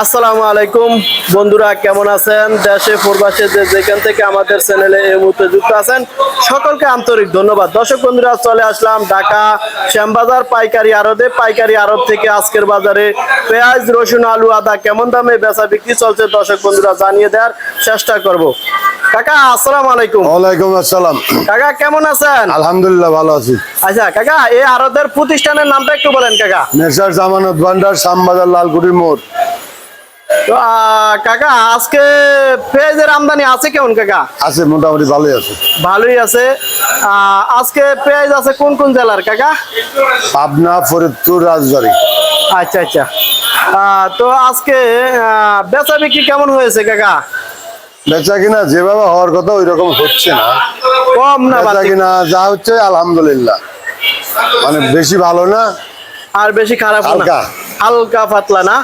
আসসালামু আলাইকুম বন্ধুরা, কেমন আছেন? দেশে প্রবাসে যেখান থেকে আমাদের চ্যানেলে এই মুহূর্তে যুক্ত আছেন সকলকে আন্তরিক ধন্যবাদ। দর্শক বন্ধুরা, চলে আসলাম ঢাকা শ্যামবাজার পাইকারি আড়ত থেকে আজকের বাজারে পেঁয়াজ, রসুন, আলু, আদা কেমন দামে বেচা বিক্রি চলছে দর্শক বন্ধুরা জানিয়ে দেওয়ার চেষ্টা করব। কাকা আসসালামু আলাইকুম। ওয়ালাইকুম আসসালাম। কাকা কেমন আছেন? আলহামদুলিল্লাহ ভালো আছি। আচ্ছা কাকা, এই আড়তের প্রতিষ্ঠানের নামটা একটু বলেন কাকা। মেসার জামানত ভান্ডার, শ্যামবাজার, লালকুটির মোড়। তো কাকা আজকে পেঁয়াজের আমদানি আছে কেমন কাকা? আছে, মোটামুটি ভালোই আছে। ভালোই আছে। আজকে পেঁয়াজ আছে কোন কোন জেলার কাকা? পাবনা, ফরিদপুর, রাজবাড়ী। আচ্ছা আচ্ছা। তো আজকে বেচা বিক্রি কেমন হয়েছে কাকা? বেচা কিনা যেভাবে হওয়ার কথা ওই রকম হচ্ছে না। কম না বেচা বাড়তি? কিনা যা হচ্ছে আলহামদুলিল্লাহ, মানে বেশি ভালো না আর বেশি খারাপ না, হালকা। হালকা পাতলা না।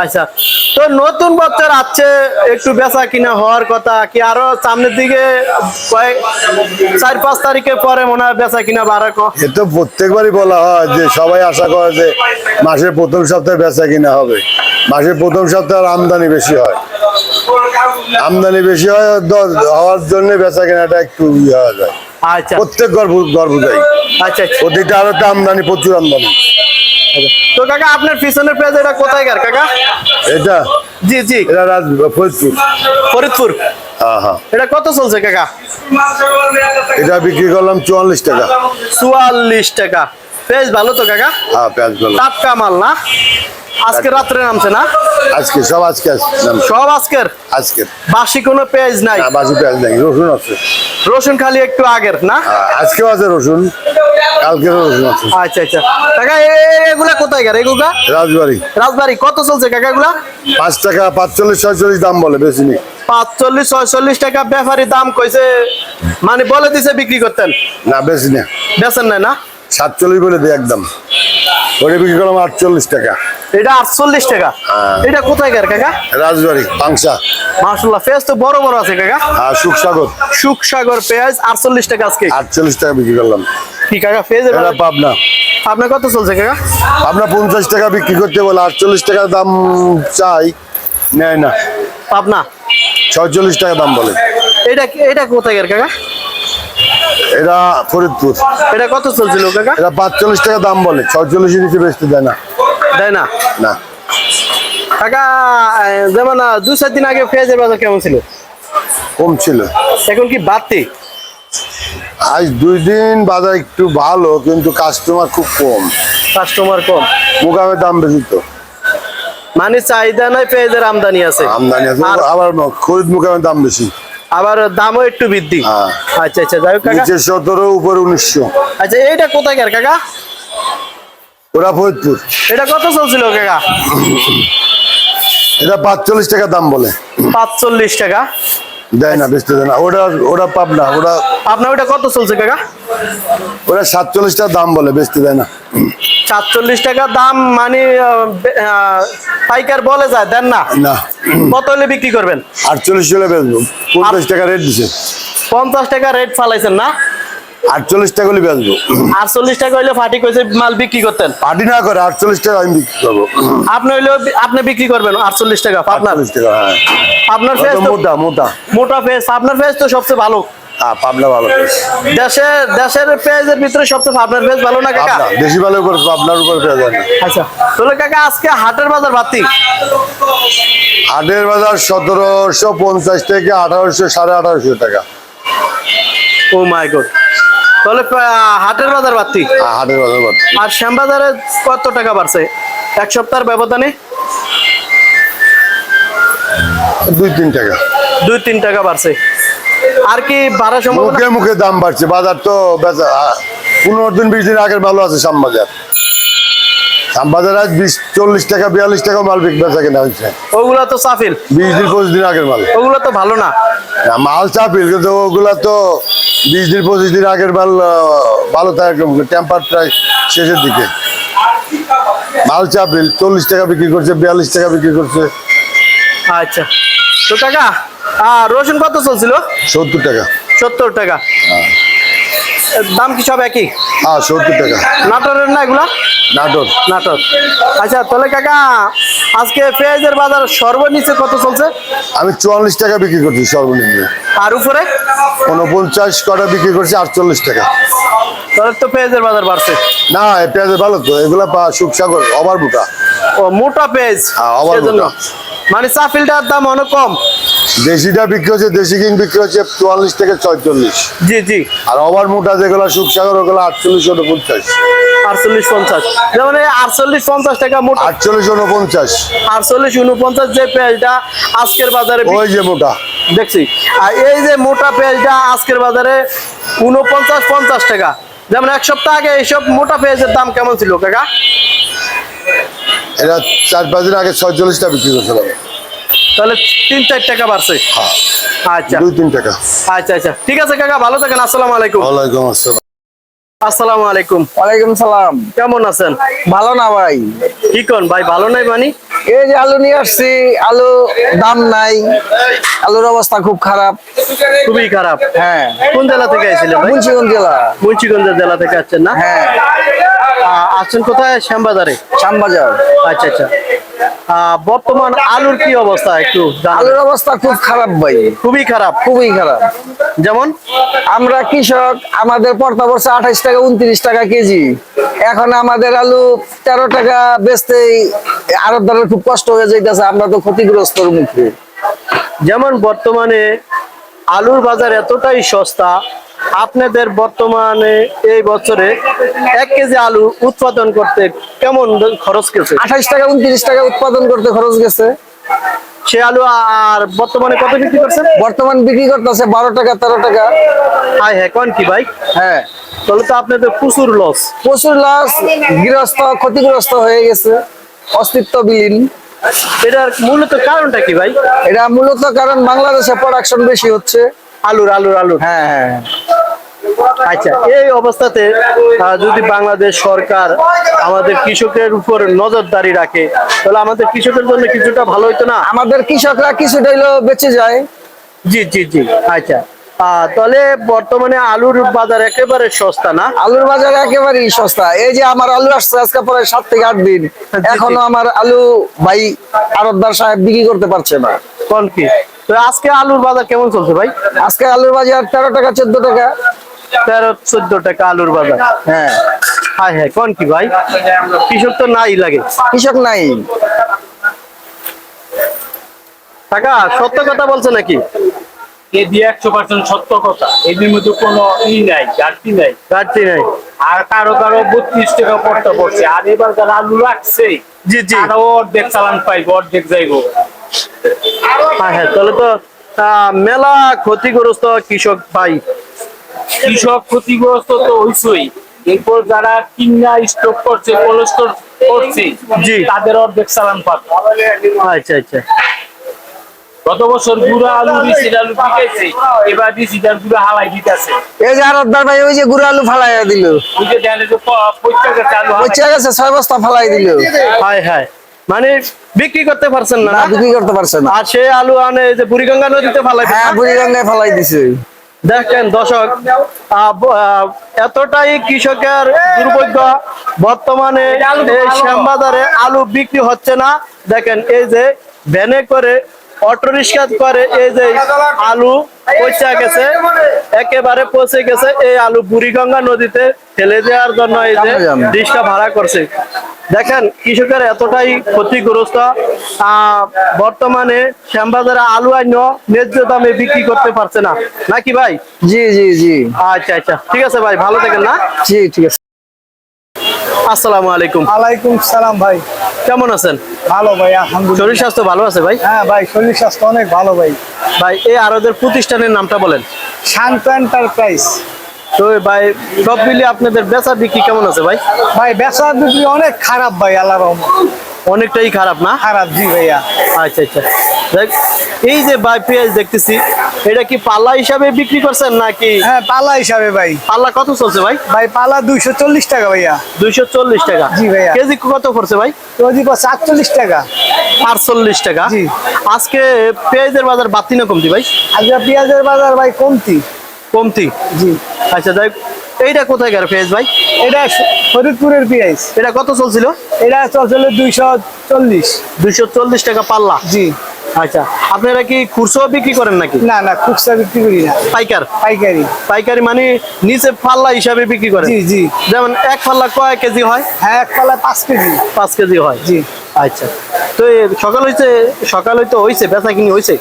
আচ্ছা, তো নতুন বছর আছে, একটু বেচা কিনা হওয়ার কথা কি আরো সামনের দিকে 4-5 তারিখের পরে মনে হয় বেচা কিনা বাড়ার এ তো প্রত্যেকবারই বলা হয় যে সবাই আশা করে যে মাসের প্রথম সপ্তাহে বেচা কিনা হবে। মাসের প্রথম সপ্তাহে আমদানি বেশি হয়, আমদানি বেশি হয় হওয়ার জন্য বেচা কেনাটা একটু হওয়া যায়। আচ্ছা প্রত্যেক গর্ভ যায়। আচ্ছা আচ্ছা। প্রতিটা আড়তে আমদানি, প্রচুর আমদানি। তো কাকা আপনার পিছনের পেঁয়াজ এটা কোথায় কাকা? এটা জি জি, এটা ফরিদপুর। ফরিদপুর। হ্যাঁ হ্যাঁ। এটা কত চলছে কাকা? এটা বিক্রি করলাম 44 টাকা। 44 টাকা। পেঁয়াজ ভালো তো কাকা? হ্যাঁ, পেঁয়াজ ভালো। টাটকা মাল না? আজকে রাত্রে নামছে না? আজকে সব আজকে সব আজকের? আজকে বাসি কোনো পেঁয়াজ নাই? বাসি পেঁয়াজ নেই, রসুন আছে। রসুন খালি একটু আগের না? আজকেও আছে রসুন, কালকের রসুন আছে। আচ্ছা আচ্ছা কাকা, এগুলা কোথায় এগুলা? রাজবাড়ি। রাজবাড়ি। কত চলছে কাকা এগুলা? 5 টাকা, 45-46 দাম বলে, বেশি নেই। 45-46 টাকা ব্যাপারী দাম কইছে, মানে বলে দিছে বিক্রি করতেন? না, বেশি নেই। বেচেন নাই না? 47 বলে দিই একদম। ওটা বিক্রি করলাম 48 টাকা। এটা 48 টাকা। এটা কোথায় কাকা? রাজবাড়ি, পাংশা। মাশাআল্লাহ, পেঁয়াজ তো বড় বড় আছে কাকা। হ্যাঁ, সুখসাগর। সুখসাগর পেঁয়াজ 48 টাকা আজকে। 48 টাকা বিক্রি করলাম। কি কাকা পেঁয়াজ? এটা পাবনা। আপনার কত চলছে কাকা? পাবনা 50 টাকা বিক্রি করতে বলে, 48 টাকা দাম চাই, নেয় না। পাবনা 46 টাকা দাম বলে। এটা এটা কোথায় কাকা? এটা ফরিদপুর। এটা কত চলছিল কাকা? এটা 45 টাকা দাম বলে, 46 নিচে বেচতে দেয় না। দেয় না না কাকা। যেমন 2-4 দিন আগে পেঁয়াজের বাজার কেমন ছিল? কম ছিল। এখন কি বাড়তি? আজ 2 দিন বাজার একটু ভালো, কিন্তু কাস্টমার খুব কম। কাস্টমার কম, মুগামের দাম বেশি তো। মানে চাহিদা নাই, পেঁয়াজের আমদানি আছে। আমদানি আছে, আবার খরিদ মুগামের দাম বেশি, আবার দামও একটু বৃদ্ধি। হ্যাঁ। আচ্ছা আচ্ছা, যাই হোক কাকা। নিচে 17, উপরে 1900। আচ্ছা, এইটা কোথায় কাকা? ওরা ফরিদপুর। এটা কত চলছিল কাকা? এটা 45 টাকা দাম বলে, 45 টাকা দেয় না, বেচতে দেয় না। ওরা পাবনা। আপনার ওটা কত চলছে কাকা? ওরা 47 টাকা দাম বলে, বেচতে দেয় না। 47 টাকা দাম, মানে পাইকার বলে যায়, দেন না? না। কত হলে বিক্রি করবেন? 48 হলে বেচবো। 50 টাকা রেট দিছে। 50 টাকা রেট ফালাইছেন না? 48 টাকা হলে বেচবো। 48 টাকা হইলে ফাটি কইছে মাল বিক্রি করতেন। পার্টি না করে 48 টাকা আমি বিক্রি করবো। আপনি হইলেও আপনি বিক্রি করবেন 48 টাকা। আপনার 48 টাকা। হ্যাঁ, আপনার ফেস তো মোটা মোটা। মোটা ফেস, আপনার ফেস তো সবচেয়ে ভালো। হ্যাঁ, পাবনা ভালো। দেশের পেঁয়াজের ভিতরে সবচেয়ে আপনার ফেস ভালো না কাকা? বেশি ভালো উপর, পাবনার উপর পেয়ে যায় না। আচ্ছা, তাহলে কাকা আজকে হাটের বাজার বাড়তি? হাটের বাজার 1750 থেকে 1800, 1850 টাকা। ও মাই গড, তাহলে হাটের বাজার বাড়তি? হাটের বাজার বাড়তি। আর শ্যামবাজারে কত টাকা বাড়ছে এক সপ্তাহের ব্যবধানে? 2-3 টাকা। 2-3 টাকা বাড়ছে। আর কি বাড়ার সম্ভাবনা? মুখে মুখে দাম বাড়ছে। বাজার তো 15 দিন 20 দিন আগের ভালো আছে। শ্যামবাজার আজ 40 টাকা 42 টাকা মাল বেচা কেনা হয়েছে। ওগুলা তো সাফিল। 20 দিন 25 দিন আগের মাল। ওগুলা তো ভালো না। মাল চাপিল, কিন্তু ওগুলা তো 20 দিন 25 দিন আগের মাল ভালো থাকে। টেম্পার প্রায় শেষের দিকে মাল চাপিল। 40 টাকা বিক্রি করছে, 42 টাকা বিক্রি করছে। আচ্ছা, তো কাকা রসুন কত চলছিল? 70 টাকা। 70 টাকা। দাম কি সব একই? হ্যাঁ 70 টাকা। নাটোরের না এগুলা? নাটোর। নাটোর। আচ্ছা তাহলে কাকা আজকে পেঁয়াজের বাজার সর্বনিচে কত চলছে? আমি 44 টাকা বিক্রি করছি সর্বনিম্ন। আর উপরে? 49 কটা বিক্রি করছি 48 টাকা। তাহলে তো পেঁয়াজের বাজার বাড়ছে। না এই পেঁয়াজ ভালো তো, এগুলা সুপসাগর ওভার বুটা। ও মোটা পেঁয়াজ। হ্যাঁ, আবার সেজন্য। মোটা। মানে চাফিলটার দাম অনেক কম। দেশিটা বিক্রি হচ্ছে, দেশি কিং বিক্রি হচ্ছে 44 থেকে 46। জি জি। আর ওভার মোটা যেগুলো সুপসাগর ওগুলো 48 49। 48 50। যেমন এই 48 50 টাকা মোটা। 48 49। 48 49 যে পেঁয়াজটা আজকের বাজারে ওই যে মোটা। দেখছি। আর এই যে মোটা পেঁয়াজটা আজকের বাজারে 49 50 টাকা। যেমন এক সপ্তাহ আগে এইসব মোটা পেঁয়াজের দাম কেমন ছিল কাকা? এটা 4-5 দিন আগে 46 টাকা বিক্রি করছিলাম। তাহলে 3-4 টাকা বাড়ছে। হ্যাঁ আচ্ছা 2-3 টাকা। আচ্ছা আচ্ছা ঠিক আছে কাকা, ভালো থাকেন। আসসালামু আলাইকুম। ওয়ালাইকুম আসসালাম। আসসালামু আলাইকুম। ওয়ালাইকুম সালাম। কেমন আছেন? ভালো না ভাই? কি কোন ভাই, ভালো নাই মানে? এই যে আলু নিয়ে আসছি, আলু দাম নাই, আলুর অবস্থা খুব খারাপ। খুবই খারাপ। হ্যাঁ, কোন জেলা থেকে আইছিলেন ভাই? মুন্সিগঞ্জ জেলা। মুন্সিগঞ্জ জেলা থেকে আসছেন না? হ্যাঁ, আসছেন কোথায়? শ্যামবাজারে। শ্যামবাজার। আচ্ছা আচ্ছা। বর্তমান আলুর কি অবস্থা একটু জানাবেন? আলুর অবস্থা খুব খারাপ ভাই, খুবই খারাপ। খুবই খারাপ। যেমন আমরা কৃষক, আমাদের পড়তা পড়ছে 28 টাকা 29 টাকা কেজি। এখন আমাদের আলু 13 টাকা বেচতেই আড়তদারের খুব কষ্ট হয়ে যাইতেছে, আমরা তো ক্ষতিগ্রস্তর মুখে। যেমন বর্তমানে আলুর বাজার এতটাই সস্তা, আপনাদের বর্তমানে এই বছরে 1 কেজি আলু উৎপাদন করতে কেমন খরচ গেছে? 28 টাকা 29 টাকা উৎপাদন করতে খরচ গেছে। সে আলু আর বর্তমানে কত বিক্রি করছেন? বর্তমান বিক্রি করতেছে 12 টাকা 13 টাকা। হ্যাঁ হ্যাঁ, কোন কি ভাই? হ্যাঁ, তাহলে তো আপনাদের প্রচুর লস। প্রচুর লস, গৃহস্থ ক্ষতিগ্রস্ত হয়ে গেছে, অস্তিত্ববিহীন। এটার মূলত কারণটা কি ভাই? এটা মূলত কারণ বাংলাদেশে প্রোডাকশন বেশি হচ্ছে আলুর। হ্যাঁ হ্যাঁ। আচ্ছা, এই অবস্থাতে যদি বাংলাদেশ সরকার আমাদের কৃষকের উপর নজরদারি রাখে তাহলে আমাদের কৃষকের জন্য কিছুটা ভালো হইতো না? আমাদের কৃষকরা কিছুটা হইলেও বেঁচে যায়। জি জি জি। আচ্ছা, তাহলে বর্তমানে আলুর বাজার একেবারে সস্তা না? আলুর বাজার একেবারেই সস্তা। এই যে আমার আলু আসছে আজকে প্রায় 7 থেকে 8 দিন, এখনো আমার আলু ভাই আড়তদার সাহেব বিক্রি করতে পারছে না। কোন কি? তো আজকে আলুর বাজার কেমন চলছে ভাই? আজকে আলুর বাজার 13 টাকা 14 টাকা। 13-14 টাকা আলুর বাজার। হ্যাঁ হ্যাঁ হ্যাঁ, কোন কি ভাই? কৃষক তো নাই লাগে। কৃষক নাই। টাকা সত্য কথা বলছে নাকি? এ দিয়ে 100% সত্য কথা। এদের মধ্যে কোনো নাই, ঘাটতি নাই। ঘাটতি নাই। আর কারো 32 টাকা পড়তে পড়ছে। আর এবার যারা আলু রাখছে, জি জি। আরো অর্ধেক চালান পাইবো, অর্ধেক যাইবো। হ্যাঁ হ্যাঁ, তাহলে তো মেলা ক্ষতিগ্রস্ত কৃষক ভাই। কৃষক ক্ষতিগ্রস্ত তো হইছই। এরপর যারা কিনা স্টক করছে, কোল্ড স্টোর করছে, জি। তাদের অর্ধেক চালান পাবে। আচ্ছা আচ্ছা। গত বছর গুড়া আলু দিছিল, আলু পিকাইছে, এবার দিছিটার গুড়া হালাই দিতেছে। এই যে আড়তদার ভাই ওই যে গুড়া আলু ফালাইয়া দিল, ওই যে দেখেন যে প্রত্যেকটা আলু হালাই পচে গেছে, 6 বস্তা ফালাই দিল। হায় হায়, মানে বিক্রি করতে পারছেন না? না, বিক্রি করতে পারছে না। আর সে আলু আনে এই যে বুড়িগঙ্গা নদীতে ফালাই। হ্যাঁ, বুড়িগঙ্গায় ফালাই দিছে। দেখেন দর্শক, এতটাই কৃষকের দুর্ভাগ্য, বর্তমানে এই শ্যামবাজারে আলু বিক্রি হচ্ছে না। দেখেন এই যে ভ্যানে করে, অটো রিক্সা করে এই যে আলু পচে গেছে, একেবারে পচে গেছে। এই আলু বুড়িগঙ্গা নদীতে ফেলে দেওয়ার জন্য এই যে রিক্সা ভাড়া করছে। দেখেন কৃষকের এতটাই ক্ষতিগ্রস্ত, বর্তমানে শ্যামবাজারে আলু আইন ন্যায্য দামে বিক্রি করতে পারছে না, নাকি ভাই? জি জি জি। আচ্ছা আচ্ছা, ঠিক আছে ভাই, ভালো থাকেন না? জি ঠিক আছে। আসসালামু আলাইকুম। ওয়ালাইকুম সালাম ভাই। কেমন আছেন? ভালো ভাই, আলহামদুলিল্লাহ। শরীর স্বাস্থ্য ভালো আছে ভাই? হ্যাঁ ভাই, শরীর স্বাস্থ্য অনেক ভালো ভাই। ভাই এই আরদের প্রতিষ্ঠানের নামটা বলেন। শান্ত এন্টারপ্রাইজ। তো ভাই সব মিলিয়ে আপনাদের বেচা বিক্রি কেমন আছে ভাই? ভাই বেচা বিক্রি অনেক খারাপ ভাই, আল্লাহর রহমত। অনেকটাই খারাপ না? খারাপ, জি ভাইয়া। আচ্ছা আচ্ছা। দেখ, এই যে ভাই পেঁয়াজ দেখতেছি, এটা কি পাল্লা হিসাবে বিক্রি করছেন নাকি? হ্যাঁ, পালা হিসাবে ভাই। পাল্লা কত চলছে ভাই? ভাই পালা 240 টাকা ভাইয়া। 240 টাকা। জি ভাইয়া। কেজি কত পড়ছে ভাই? কেজি 48 টাকা। 48 টাকা। জি। আজকে পেঁয়াজের বাজার বাড়তি না কমতি ভাই? আজকে পেঁয়াজের বাজার ভাই কমতি। কমতি। জি। আচ্ছা যাই হোক, এইটা কোথায় গেল পেঁয়াজ ভাই? এটা ফরিদপুরের পেঁয়াজ। এটা কত চলছিল? এটা চলছিল 240। 240 টাকা পাল্লা। জি। আচ্ছা, আপনারা কি খুচরো বিক্রি করেন নাকি? না না, খুচরা বিক্রি করি না, পাইকার? পাইকারি। পাইকারি মানে নিচে পাল্লা হিসাবে বিক্রি করেন? জি জি। যেমন এক পাল্লা কয় কেজি হয়? হ্যাঁ, এক পাল্লা 5 কেজি। 5 কেজি হয়। জি। আচ্ছা, তো সকাল হইতে হইছে, বেচা কিনি হইছে?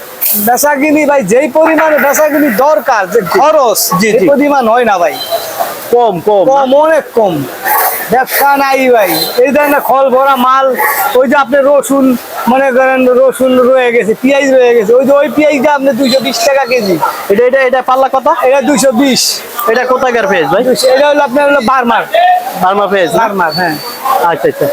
বেচা কিনি ভাই যেই পরিমাণে বেচা কিনি দরকার, যে খরচ জি, যে জি। পরিমাণ হয় না ভাই, কম কম। কম, অনেক কম। ব্যবসা নাই ভাই, এই দেন না খল ভরা মাল। ওই যে আপনি রসুন, মনে করেন রসুন রয়ে গেছে, পেঁয়াজ রয়ে গেছে, ওই পেঁয়াজটা আপনি 220 টাকা কেজি। এটা পাল্লা কত? এটা 220। এটা কোথায় গেল পেঁয়াজ ভাই? এটা হলো আপনার হলো বার্মার। বার্মা পেঁয়াজ না? বার্মার, হ্যাঁ। আচ্ছা আচ্ছা,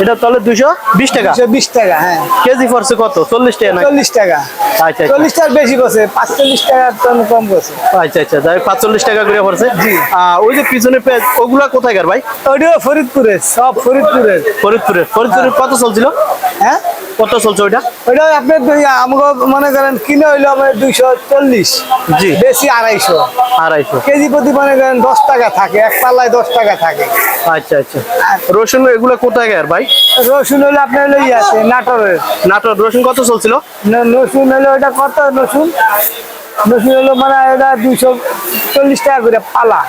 এটা তাহলে 220 টাকা 220 টাকা, হ্যাঁ। কেজি পড়ছে কত? 40 টাকা না? 40 টাকা। আচ্ছা আচ্ছা 40 টাকা বেশি করছে, 45 টাকা কম করছে। আচ্ছা আচ্ছা, যাই হোক, 45 টাকা করে পড়ছে। জি। ওই যে পিছনে পেঁয়াজ, ওগুলা কোথায় গেল ভাই? ওইটাও ফরিদপুরের, সব ফরিদপুরের। ফরিদপুরের কত চলছিল? হ্যাঁ, কত চলছে ওইটা? ওইটা আপনার আমাকে মনে করেন কিনে হইলো আমার 240। জি। বেশি 250 250। কেজি প্রতি, মনে করেন 10 টাকা থাকে, এক পাল্লায় 10 টাকা থাকে। আচ্ছা আচ্ছা, রসুন এগুলো কোথায় গেল ভাই? রসুন হলো আপনার হলো আছে নাটোরের। নাটোর রসুন কত চলছিল? রসুন হলো ওটা কত রসুন? রসুন হলো মানে এটা 240 টাকা করে পালা।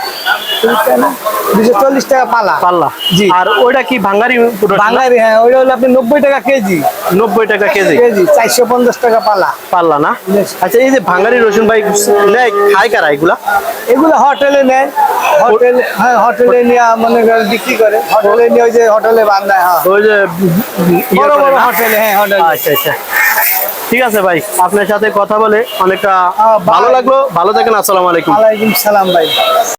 240 টাকা পালা। পাল্লা। জি। আর ওইটা কি ভাঙ্গারি রসুন? বাঙালি, হ্যাঁ, ওইটা হলো আপনি 90 টাকা কেজি। 90 টাকা কেজি। 450 টাকা পালা। পাল্লা না? আচ্ছা, এই যে ভাঙ্গারি রসুন ভাই নেয়, খায় কারা এগুলা? এগুলো হোটেলে নেয়, হোটেল, হ্যাঁ, হোটেলে নিয়ে মনে করেন বিক্রি করে, হোটেলে নিয়ে ওই যে হোটেলে বান্ধায়। হ্যাঁ, ওই যে বড় ইয়ে করে বড় না? হোটেলে, হ্যাঁ, হোটেলে। আচ্ছা আচ্ছা, ঠিক আছে ভাই, আপনার সাথে কথা বলে অনেকটা ভাই। ভালো লাগলো। ভালো থাকেন, আসসালামু আলাইকুম। ওয়ালাইকুম সালাম ভাই।